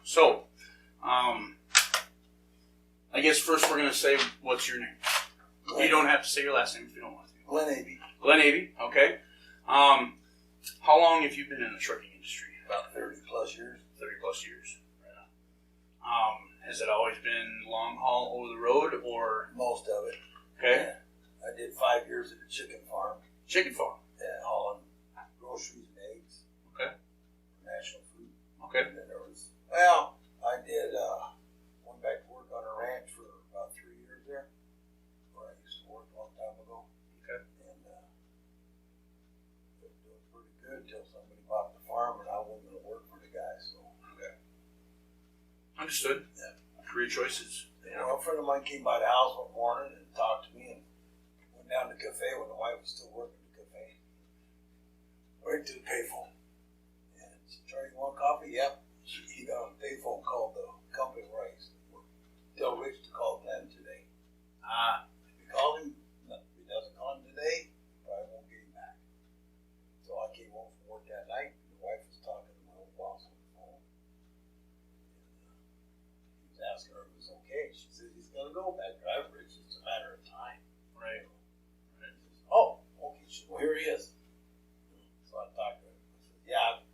So, I guess first we're going to say, what's your name? Glenn. You don't have to say your last name if you don't want to. Glenn Avey. Glenn Avey, okay. How long have you been in the trucking industry? About 30 plus years. 30 plus years. Right. Has it always been long haul over the road, or? Most of it. Okay. Yeah. I did 5 years at a chicken farm. Chicken farm. Yeah, hauling groceries and eggs. Okay. National food. Okay. And then there was, I did, went back to work on a ranch for about 3 years there, where I used to work a long time ago. Okay. And it was pretty good until somebody bought the farm and I wasn't going to work for the guy, so. Okay. Understood. Yeah. Career choices. You know, a friend of mine came by the house one morning and talked to me and went down to the cafe when the wife was still working at the cafe. Right to the payphone. And said, "Charlie, you want coffee?" Yep. He got on the payphone, called the company where I used to work. Tell Rich to call them today. If you call him, if he doesn't call him today, he probably won't get him back. So I came home from work that night and the wife was talking to my old boss on the phone. He was asking her if it was okay. She said, "He's going to go back drive, Rich. It's a matter of time." Right. Oh, okay. She said, "Well, here he is." So I talked to him. I said, "Yeah,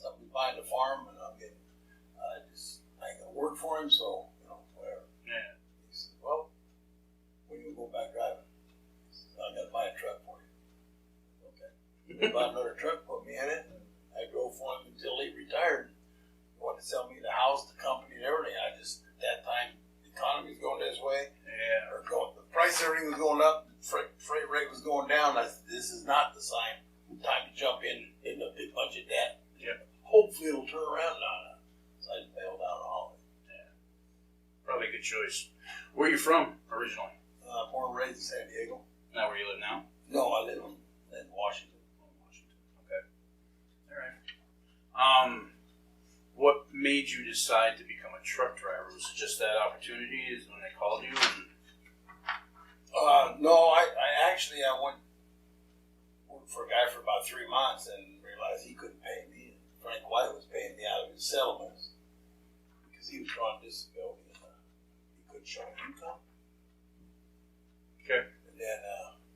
somebody's buying the farm, and I'm getting, I ain't gonna work for him, so whatever." Yeah. He said, "Well, when you go back driving?" He said, "I gotta buy a truck for you." Okay. He bought another truck, put me in it, and I drove for him until he retired. He wanted to sell me the house, the company, and everything. I just at that time the economy was going this way. Yeah. Or the price of everything was going up, the freight rate was going down. I said, "This is not the time to jump in a big bunch of debt. Yep. Hopefully it'll turn around on it." So I just bailed out on all of it. Yeah. Probably a good choice. Where are you from originally? Born and raised in San Diego. Not where you live now? No, I live in Washington. Washington. Okay. All right. What made you decide to become a truck driver? Was it just that opportunity? Is when they called you? No, I went worked for a guy for about 3 months and realized he couldn't pay me. Frank White was paying me out of his settlements because he was on disability and he couldn't show income. Okay. And then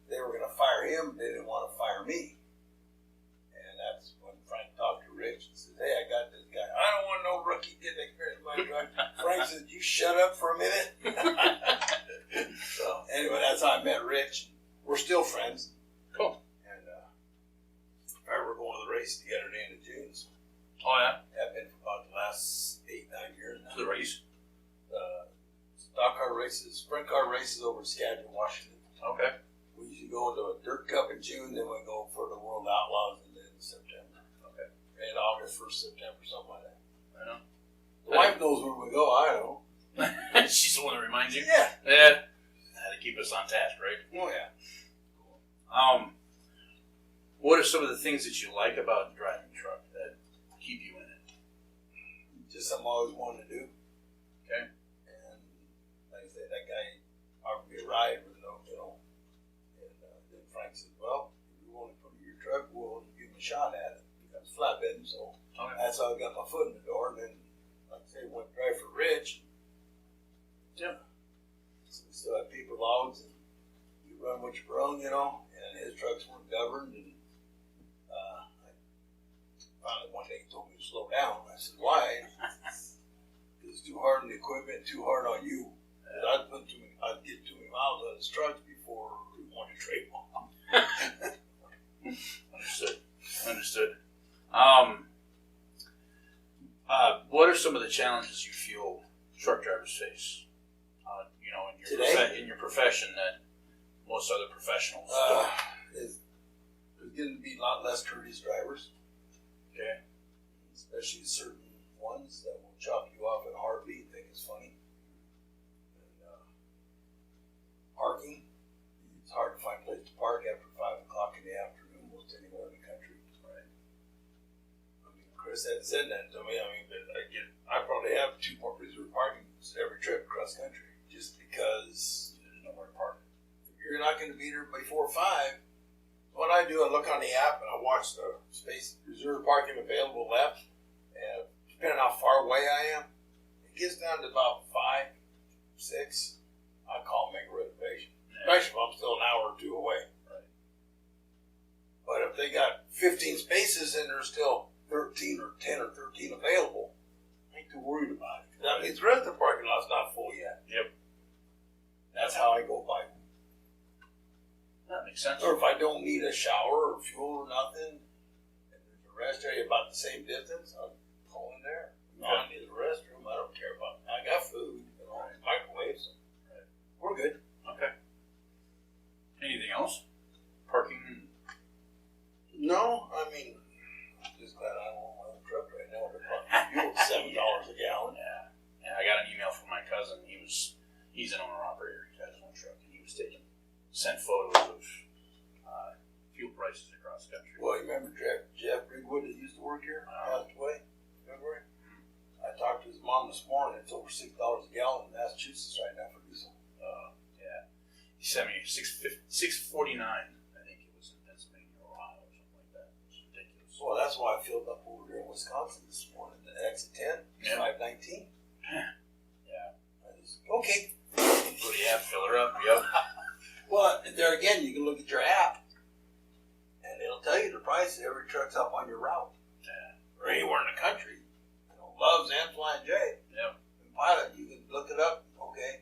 they were going to fire him, but they didn't want to fire me. And that's when Frank talked to Rich and said, "Hey, I got this guy. I don't want no rookie getting experience in my truck." Frank said, "You shut up for a minute." So anyway, that's how I met Rich. We're still friends. Cool. And we're going to the race together at the end of June. So Oh, yeah? I've been for about the last 8-9 years now. To the race? Stock car races, sprint car races over in Skagit, Washington. Okay. We usually go to a dirt cup in June, then we go for the World Outlaws in September. Okay. And August, 1st September, something like that. I know. The wife knows where we go, I don't. She's the one that reminds you? Yeah. Yeah. Had to keep us on task, right? Oh, yeah. Cool. What are some of the things that you like about driving a truck that keep you in it? Just something I always wanted to do. Okay. And like I said, that guy offered me a ride with and then Frank said, "Well, if you want to put in your truck, we'll give him a shot at it." Because flatbed, so Okay. that's how I got my foot in the door. And then, like I said, went to drive for Rich. Yeah. So we still had paper logs, and you run what you run, and his trucks weren't governed. And finally one day he told me to slow down. I said, "Why?" "It's too hard on the equipment, too hard on you." I'd get too many miles on his trucks before we wanted to trade them. Understood. What are some of the challenges you feel truck drivers face? In your profession that most other professionals don't. There's going to be a lot less courteous drivers. Okay. Especially certain ones that will chop you off in a heartbeat and think it's funny. And parking. It's hard to find a place to park after 5 o'clock in the afternoon most anywhere in the country. Right. I mean, Chris had said that to me. But I probably have 2 more reserved parking every trip across country just because There's nowhere to park. you're not going to be there before 5. What I do, I look on the app and I watch the space reserve parking available left. And depending how far away I am, it gets down to about 5, 6. I call and make a reservation, especially if I'm still an hour or two away. Right. But if they got 15 spaces and there's still 13 or 10 or 13 available, I ain't too worried about it. That means the rest of the parking lot's not full yet. Yep. That's how I go by. That makes sense. Or if I don't need a shower or fuel or nothing, and there's a rest area about the same distance, I'll pull in there. I need a restroom. I don't care about it. I got food, microwaves. Right. We're good. Okay. Anything else? Parking? No, I mean, I'm just glad I don't own my own truck right now. Fuel's $7 a gallon. Yeah. Yeah. I got an email from my cousin. He's an owner-operator. He's got his own truck, and he was sent photos of fuel prices across the country. Well, you remember Jeff Greenwood that used to work here? Passed away. Remember him? I talked to his mom this morning. It's over $6 a gallon in Massachusetts right now for diesel. Yeah. He sent me $6.49. I think it was in Pennsylvania or Ohio or something like that. It's ridiculous. Well, that's why I filled up over here in Wisconsin this morning. The exit 10, Yeah. 519. Yeah. Okay. What do you have? Fill her up. Yep. Well, there again, you can look at your app, and it'll tell you the price of every truck's up on your route. Yeah. Or anywhere in the country. Loves and Flying J. Yep. And Pilot, you can look it up. Okay,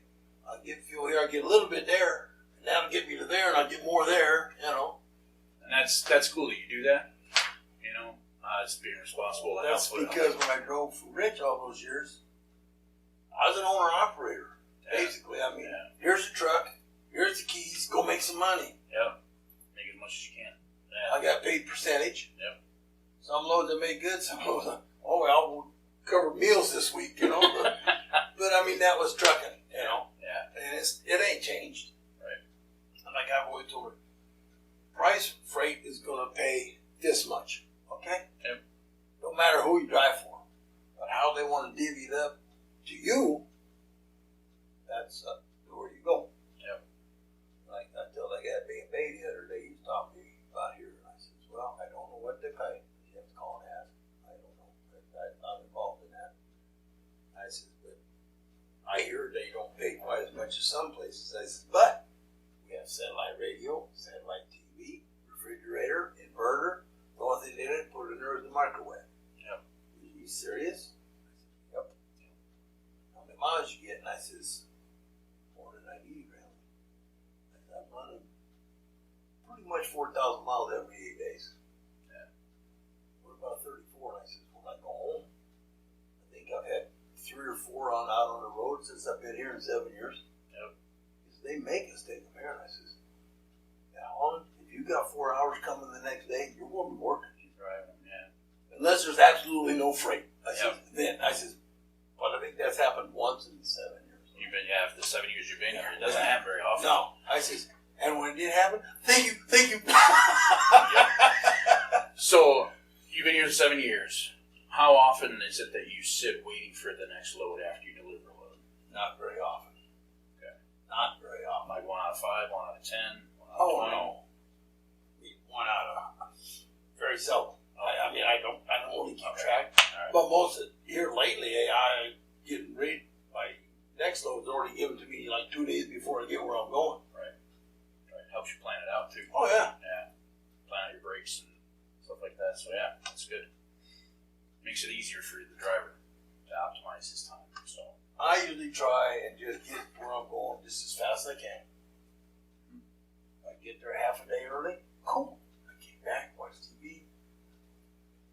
I'll get fuel here. I get a little bit there, and that'll get me to there, and I'll get more there. And that's cool that you do that. It's being responsible. That's because when I drove for Rich all those years, I was an owner operator. Yeah. Basically, here's the truck, here's the keys, go make some money. Yep. Make as much as you can. Yeah. I got paid percentage. Yep. Some loads I made good, some loads we'll cover meals this week, but that was trucking, Yeah. and it ain't changed. Right. And like I've always told her, price freight is going to pay this much, okay? Yep. No matter who you drive for, but how they want to divvy it up to you, that's where you go. Yep. Like I told that guy being paid the other day, he was talking to me about here, and I said, well, I don't know what they pay. You have to call and ask. I don't know. I'm not involved in that. I said, but I hear they don't pay quite as much as some places. I said, but we have satellite radio, satellite TV, refrigerator, inverter. The only thing they didn't put in there is the microwave. Yep. Are you serious? I said, yep. How many miles you get? And I says, more than I need, really. I said, I'm running pretty much 4,000 miles every 8 days. Yeah. What about 34? And I says, when I go home, I think I've had 3 or 4 out on the road since I've been here in 7 years. Yep. They make us take them here. And I says, yeah, Holland, if you got 4 hours coming the next day, you're going to be working. Right. Yeah. Unless there's absolutely no freight. Yep. I said, but I think that's happened once in 7 years. You've been, after the 7 years you've been here, it doesn't happen very often. No. I says, and when it did happen, thank you. Yep. So, you've been here 7 years. How often is it that you sit waiting for the next load after you deliver a load? Not very often. Okay. Not very often. Like 1 out of 5, 1 out of 10, 1 out of 20? Oh, no. 1 out of very seldom. I don't really keep track. Right. But most of here lately, I get ready. My next load's already given to me like 2 days before I get where I'm going. Right. Helps you plan it out too. Oh yeah. Yeah. Plan out your brakes and stuff like that. So yeah, that's good. Makes it easier for the driver to optimize his time. So I usually try and just get where I'm going just as fast as I can. I get there half a day early. Cool. I get back, watch TV,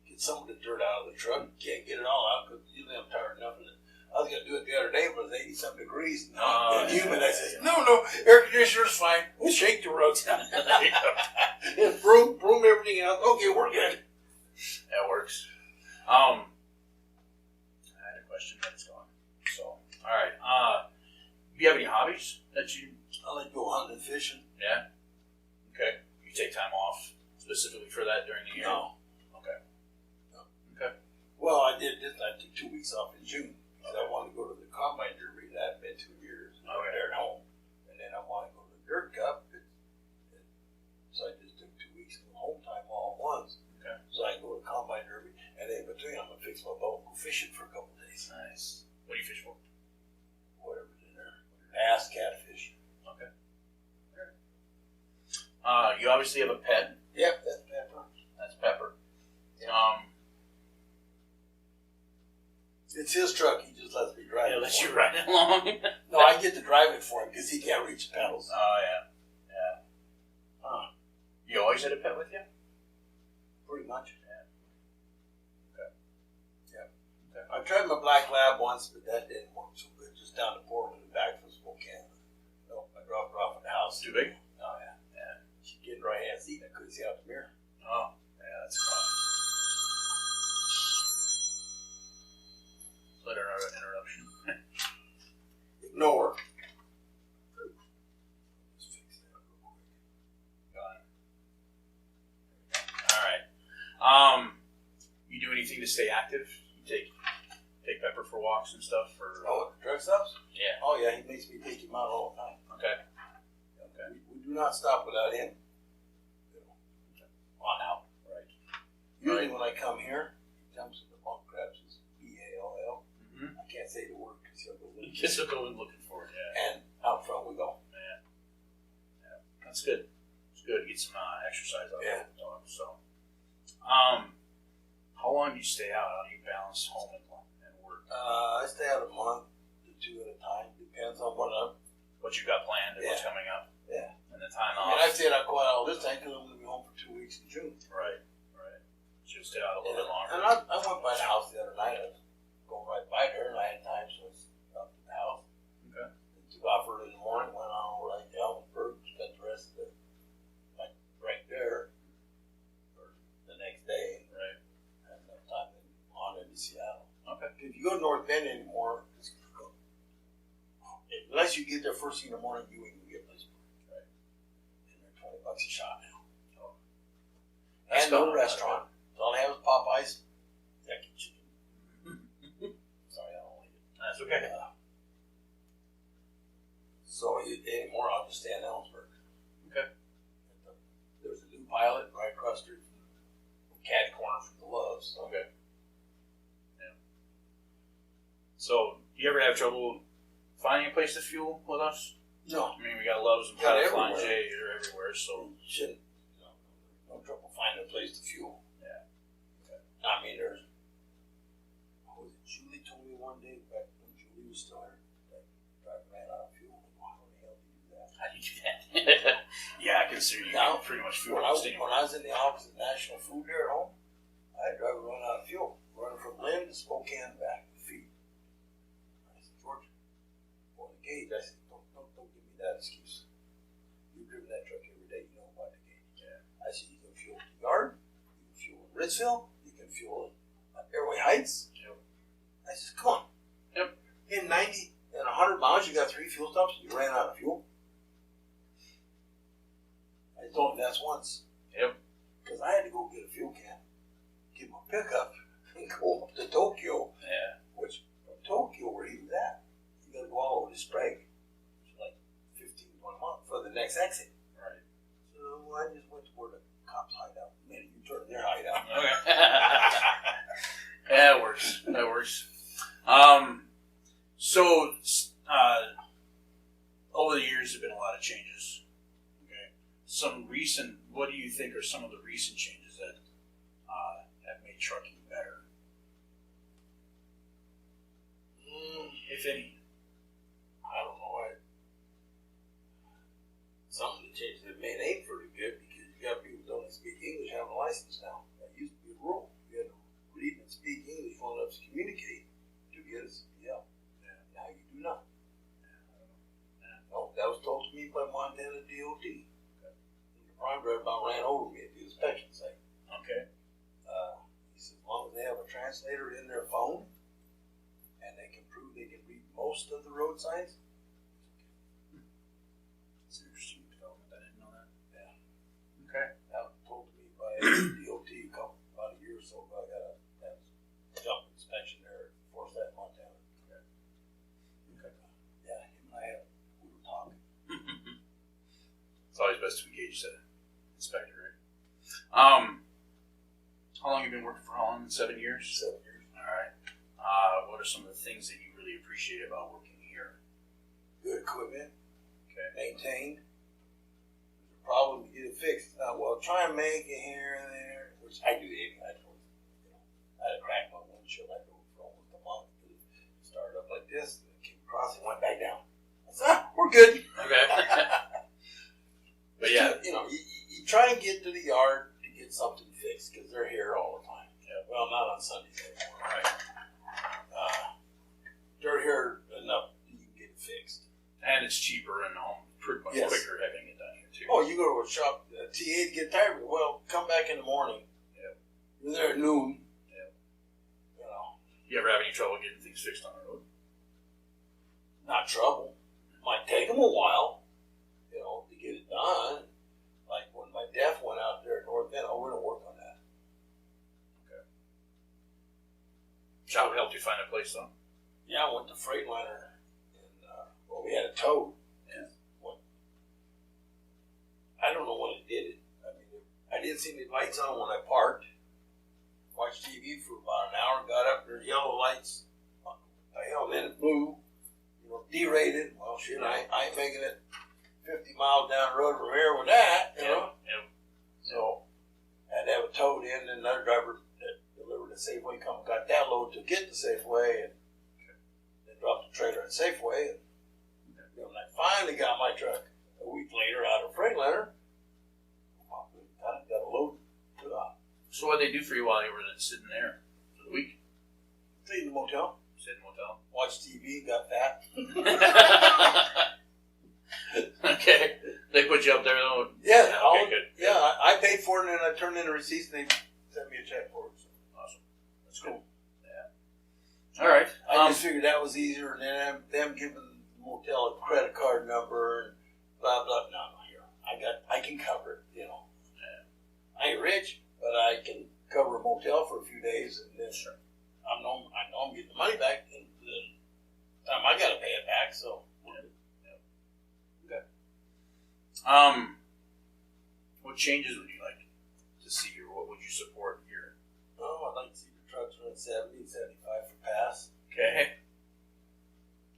get some of the dirt out of the truck. Can't get it all out because usually I'm tired enough of it. I was going to do it the other day, but it was 80-something degrees and humid. I said, no, air conditioner's fine. We'll shake the roads. And broom everything out. Okay, we're good. that works. I had a question that's gone. So, all right. Do you have any hobbies that you? I like to go hunting and fishing. Yeah. Okay. You take time off specifically for that during the year? No. Okay. No. Okay. Well, I did this. I took 2 weeks off in June because I wanted to go to the combine derby. That had been 2 years. I was there at home, and then I wanted to go to the dirt cup. So I just took 2 weeks of home time all at once. Okay. So I can go to the combine derby, and then in between I'm gonna fix my boat and go fishing for obviously have a pet. Yep, that's Pepper. That's Pepper. It's his truck. He just lets me drive it. Yeah, lets you ride it along. No, I get to drive it for him because he can't reach the pedals. Oh, yeah. You always had a pet with you? Pretty much. Yeah. Okay. Yeah. I tried my black lab once, but that didn't work so good. Just down to Portland and back from Spokane. No, I dropped her off at the house. Too big? Oh, yeah. Yeah. She'd get in the right hand seat and I couldn't see out the mirror. Oh, yeah, that's fun. Let her know interruption. Ignore. Let's fix that real quick. Got it. All right. You do anything to stay active? You take Pepper for walks and stuff? Oh, drug stops? Yeah. Oh, yeah, he makes me take him out all the time. Okay. We do not stop without him. On out. Right. Usually when I come here, he jumps in the bunk, grabs his BALL. Mm-hmm. I can't say the word because he'll go looking. Guess I'll go in looking for it, yeah. And out front we go. Yeah. That's good. It's good to get some exercise out Yeah. of the dog. So, how long do you stay out? How do you balance home and work? I stay out a month to 2 at a time. Depends on what What you got planned and what's coming up? Yeah. And the time I off? mean, I stayed out quite all this time because I'm going to be home for 2 weeks in June. Right. So you stay out a little bit longer. And I went by the house the other night. I was going right by there and I had time, so I was up to the house. Okay. Took off early in the morning, went on over to Ellensburg, spent the rest of the night right there for the next day. Right. Had enough time then on into Seattle. Okay. If you go to North Bend anymore, unless you get there first thing in the morning, you ain't gonna get this. Right. And they're $20 a shot now. Oh. And no restaurant. All I have is Popeyes. Yucky chicken. Sorry, I don't like it. That's okay. So anymore, I'll just stay in Ellensburg. Okay. There's a new pilot right across the street from Cat Corner from the Loves. So. Okay. Yeah. So, do you ever have trouble finding a place to fuel with us? No. I mean, we got Loves and Got Pilot everywhere. Flying J. They're everywhere, so. You shouldn't. No trouble finding a place to fuel. Yeah. Okay. I mean, there's. What was it? Julie told me one day back when Julie was still here that I ran out of fuel. How the hell do you do that? How do you do that? Yeah, I consider you Now, pretty much fuel When almost I anywhere. was in the office of National Food there at home, I had driver run out of fuel, running from Lynn to Spokane back to feed. I said, George, for the gauge, I said, don't give me that excuse. You've driven that truck every day, you know about the gauge. Yeah. I said, you can fuel at the yard, you can fuel in Ritzville, you can fuel at Airway Heights. Yep. I said, come on. Yep. In 90 and 100 miles, you got 3 fuel stops and you ran out of fuel. I told him that's once. Yep. Because I had to go get a fuel can, get my pickup, and go up to Tokyo. Yeah. Which, from Tokyo, where he was at, you got to go all over to Sprague. It's like 15, 20 miles for the next exit. Right. So I just went to where the cops hide out. Man, you turn their hideout. Okay. Yeah, that works. That works. So, over the years, there have been a lot of changes. Okay. What do you think are some of the recent changes that have made trucking better? If any. I don't know. Some of the changes have made ain't pretty good because you got people who don't speak English having a license now. That used to be a rule. You had to read and speak English well enough to communicate to get a CDL. Yeah. Now you do not. No, that was told to me by Montana DOT. Okay. The prime driver about ran over me at the inspection site. Okay. He said, as long as they have a translator in their phone and they can prove they can read most of the road signs. That's an interesting development. I didn't know that. Yeah. Okay. That was told to me by DOT about a year or so ago. I got a jump inspection there at Forsyth, Montana. Okay. Yeah, him and I we were talking. It's always best to engage the inspector, right? How long have you been working for Holland? 7 years? 7 years. All right. What are some of the things that you really appreciate about working here? Good equipment. Okay. Maintained. There's a problem to get it fixed. Well, try and make it here and there, which I do. I told I had a crack on windshield. I drove for almost a month. It started up like this, and it came across and went back down. I said, we're good. Okay. But yeah, you try and get to the yard to get something fixed because they're here all the time. Yeah. Well, not on Sundays anymore. Right. They're here enough you can get it fixed. And it's cheaper and pretty much quicker having it done here too. Oh, you go to a shop, TA to get tired of it. Well, come back in the morning. Yep. You're there at noon. Yep. You ever have any trouble getting things fixed on the road? Not trouble. Might take them a while, to get it done. Like when my DEF went out there at North End, we're going to work on that. Okay. Shop helped you find a place though? Yeah, I went to Freightliner, and we had a tow. Yeah. I don't know when it did it. I mean, I didn't see any lights on when I parked. Watched TV for about an hour, got up, there's yellow lights. And then it blew. Derated. Well, shit, I ain't making it 50 miles down the road from here with that, Yep. So, I had to have it towed in, and another driver that delivered at Safeway come and got that load to get to Safeway, and they dropped the trailer at Safeway, and when I finally got my truck a week later out of Freightliner, I got a load to the So what did they do for you while you were sitting there for the week? stayed in the motel. Sit in the motel. Watched TV, got fat. Okay. They put you up there though? Yeah, okay, good. Yeah, I paid for it and then I turned in the receipts and they sent me a check for it. So. Awesome. That's cool. Yeah. All right. I just figured that was easier than them giving the motel a credit card number and blah blah. No, here I can cover it. Yeah. I ain't rich, but I can cover a motel for a few days and then Sure. I know I'm getting the money back and the time I got to pay it back. So. What changes would you like to see, or what would you support here? Oh, I'd like to see the trucks run 70 and 75 for pass. Okay.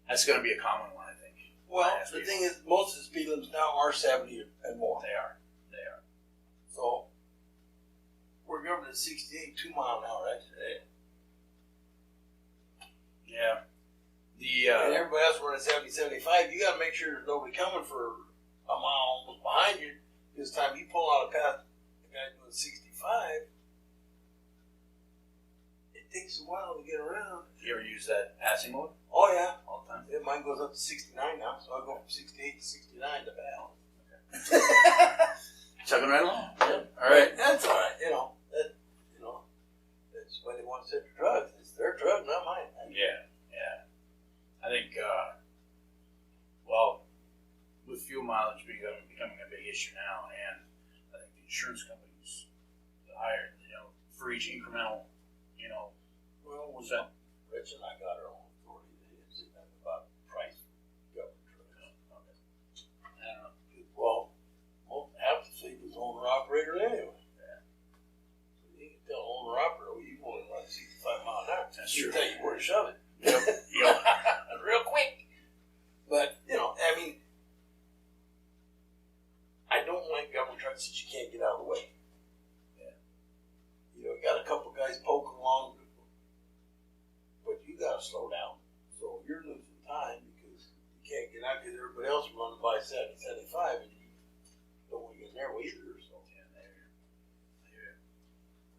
That's going to be a common one, I think. Well, the thing is, most of the speed limits now are 70 and more. They are. So, we're going at 68, 2 mile an hour right today. Yeah. And everybody else running 70, 75, you got to make sure there's nobody coming for a mile almost behind you. This time you pull out a path, the guy doing 65, it takes a while to get around. You ever use that passing mode? Oh, yeah. All the time? Yeah, mine goes up to 69 now, so I go from 68 to 69 to balance. Okay. Chugging right along. Yeah. All right. That's all right. That's why they want to set the drugs. It's their drug, not mine. Yeah. I think, with fuel mileage becoming a big issue now, and I think the insurance companies, the higher, for each incremental, Well, what's that? Rich and I got our own authority. They didn't say nothing about price for government drugs. Okay. I don't know. Well, half the fleet was owner-operator anyway. Yeah. So you can tell owner-operator, well, you only run 65 miles an hour. That's He'll true. tell you where to shove it. Yep. Real quick. But, I mean, I don't like government trucks that you can't get out of the way. Yeah. You got a couple guys poking along, but you got to slow down. So you're losing time because you can't get out because everybody else is running by 70, 75, and you don't want to get in there either. So.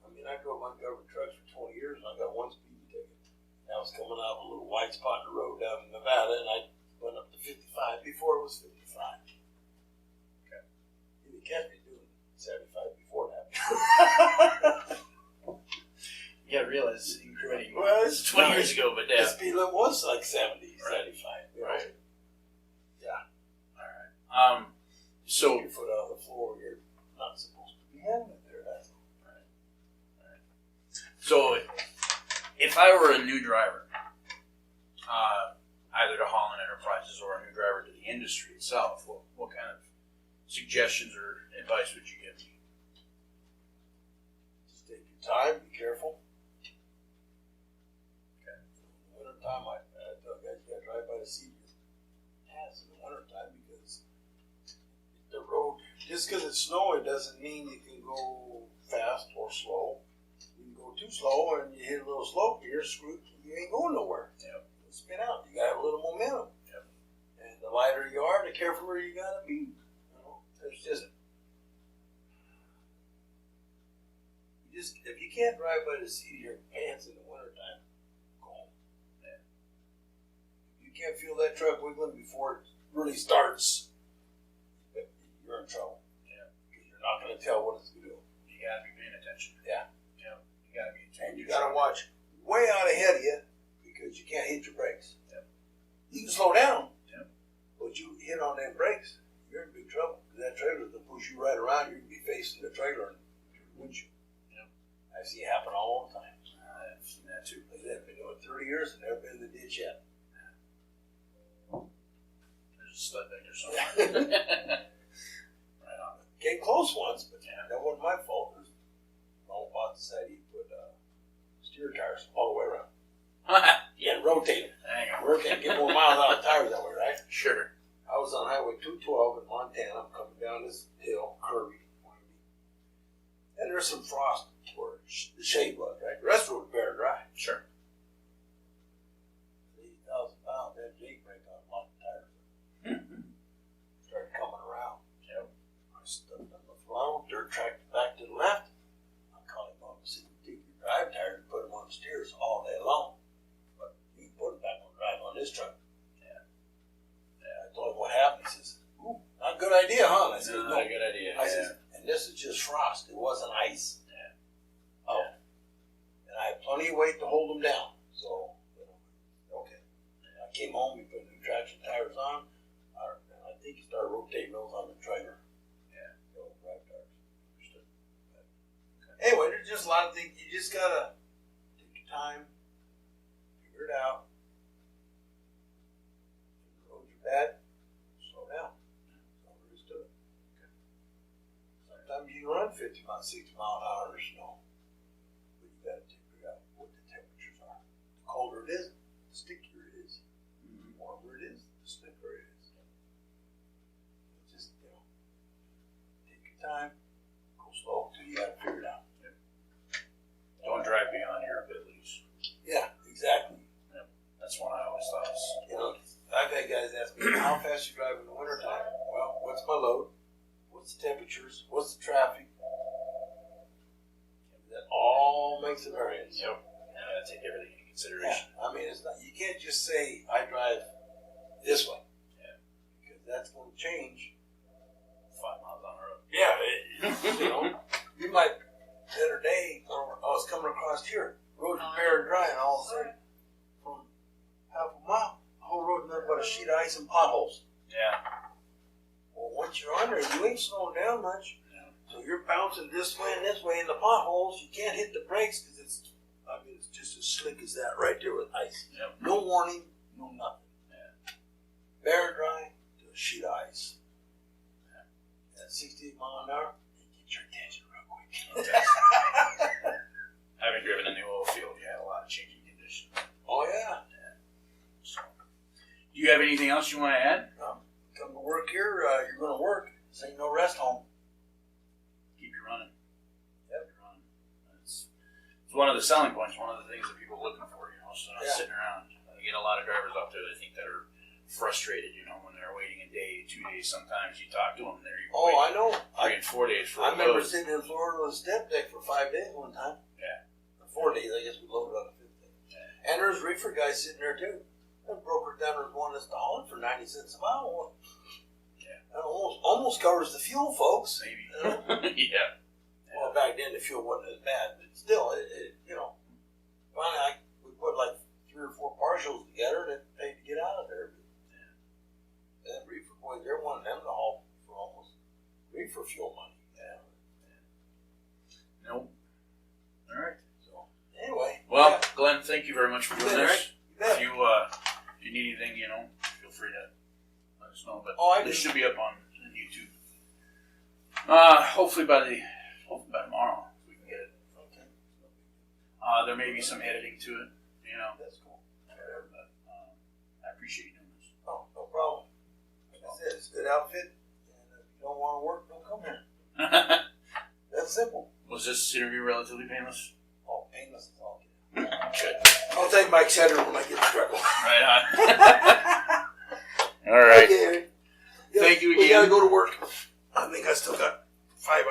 I mean, I drove my government trucks for 20 years and I got one speeding ticket. I was coming out of a little white spot in the road down in Nevada and I went up to 55 before it was 55. Okay. You catch me doing 75 before that. You gotta realize it's incrementing. Well, it's 20 years ago, but the speed limit was like 70, Right. 75. Right. Yeah. All right. So, Take your foot out of the floor, you're not supposed to be having it there. That's all. So, if I were a new driver, either to Holland Enterprises or a new driver to the industry itself, what kind of suggestions or advice would you give me? Just take your time, be careful. Okay. In the wintertime, I tell guys you gotta drive by the seat of your pants in the wintertime because the road just because it's snowing doesn't mean you can go fast or slow. You can go too slow and you hit a little slope, you're screwed. You ain't going nowhere. Yep. You spin out. You got to have a little momentum. Yep. And the lighter you are, the careful you got to be. You know, there's just if you can't drive by the seat of your pants in the wintertime, go home. Yeah. If you can't feel that truck wiggling before it really starts, you're in trouble. Yeah. Because you're not going to tell what it's going to do. You got to be paying attention. Yeah. Yeah. You got to be attention. And you got to watch way out ahead of you because you can't hit your brakes. Yep. You can slow down. Yep. But you hit on them brakes, you're in big trouble. Because that trailer will push you right around. You're going to be facing the trailer and windshield. I see it happen all the time. I've seen that too. They've been doing 30 years and never been in the ditch yet. There's a stud back there somewhere. Right on. Came close once, but that wasn't my fault. There's all about decided he put steer tires all the way around. Yeah, rotate them. Hang on. Work and get more miles out of tires that way, right? Sure. I was on Highway 212 in Montana. I'm coming down this hill, curvy, and there's some frost where the shade was, right? The rest of it was bare dry. Sure. 80,000 pounds, that Jake brake on a lot of tires. Started coming around. Yep. I stepped on the throttle, dirt tracked back to the left. I called him up and said, "You take your drive tires and put them on the steers all day long. But you can put them back on drive on this truck." Yeah. I told him what happened. He says, "Ooh, not a good idea, huh?" And I said, "No, not a good idea." I said, "And this is just frost. It wasn't ice." Oh, and I had plenty of weight to hold them down. So, okay. And I came home, we put new traction tires on. I think he started rotating those on the trailer. Yeah. The old drive tires. Understood. Okay. Anyway, there's just a lot of things. You just got to take your time, figure it out. If the roads are bad, slow down. That's all there is to it. Okay. Sometimes you can run 50 miles, 60 mile an hour in the snow. Got to figure out what the temperatures are. The colder it is, the stickier it is. The warmer it is, the stiffer it is. Just, take your time, go slow until you got it figured out. Yep. Don't drive beyond your abilities. Yeah, exactly. Yep. That's one I always thought was. I've had guys ask me, how fast you drive in the wintertime? Well, what's my load? What's the temperatures? What's the traffic? That all makes a variance. Yep. And I gotta take everything into consideration. Yeah. I mean, it's not. You can't just say I drive this way. Yeah. Because that's going to change. 5 miles on the road. Yeah. You might the other day I was coming across here, roads were bare and dry, and all of a sudden, from half a mile, the whole road nothing but a sheet of ice and potholes. Yeah. Well, once you're on there, you ain't slowing down much. So you're bouncing this way in the potholes. You can't hit the brakes because it's just as slick as that right there with ice. Yep. No warning, no nothing. Yeah. Bare and dry to a sheet of ice. Yeah. At 68 mile an hour, it gets your attention real quick. Having driven in the oil field, you had a lot of changing conditions. Oh yeah. So, do you have anything else you want to add? Come to work here. You're going to work. This ain't no rest home. Running. Yep. Running. It's one of the selling points, one of the things that people are looking for, so not sitting around. I get a lot of drivers out there that think that are frustrated, when they're waiting a day, 2 days, sometimes you talk to them, they're I know. 3 and 4 days for I remember sitting in Florida with a step deck for 5 days one time. Yeah. For 4 days, I guess we loaded on the 5th day. Yeah. And there's reefer guys sitting there too. That broker down there wanting us to haul it for 90 cents a mile. That almost covers the fuel, folks. Maybe. Yeah. Well, back then the fuel wasn't as bad, but still, finally we put like 3 or 4 partials together and it paid to get out of there. And reefer boys, they're wanting them to haul for almost reefer fuel money. Yeah. Nope. All right. So anyway. Well, Glenn, thank you very much for doing this. Right? If you need anything, feel free to let us know. But this should be up on YouTube. Hopefully by tomorrow we can get it. Okay. There may be some editing to it. That's cool. Whatever, but I appreciate you doing this. Oh, no problem. Like I said, it's a good outfit, and if you don't want to work, don't come here. That's simple. Was this interview relatively painless? Oh, painless is all. Good. I'll take Mike's header when I get in trouble. Right on. All right. Okay. Thank you We gotta again. go to work. I think I still got 5 hours.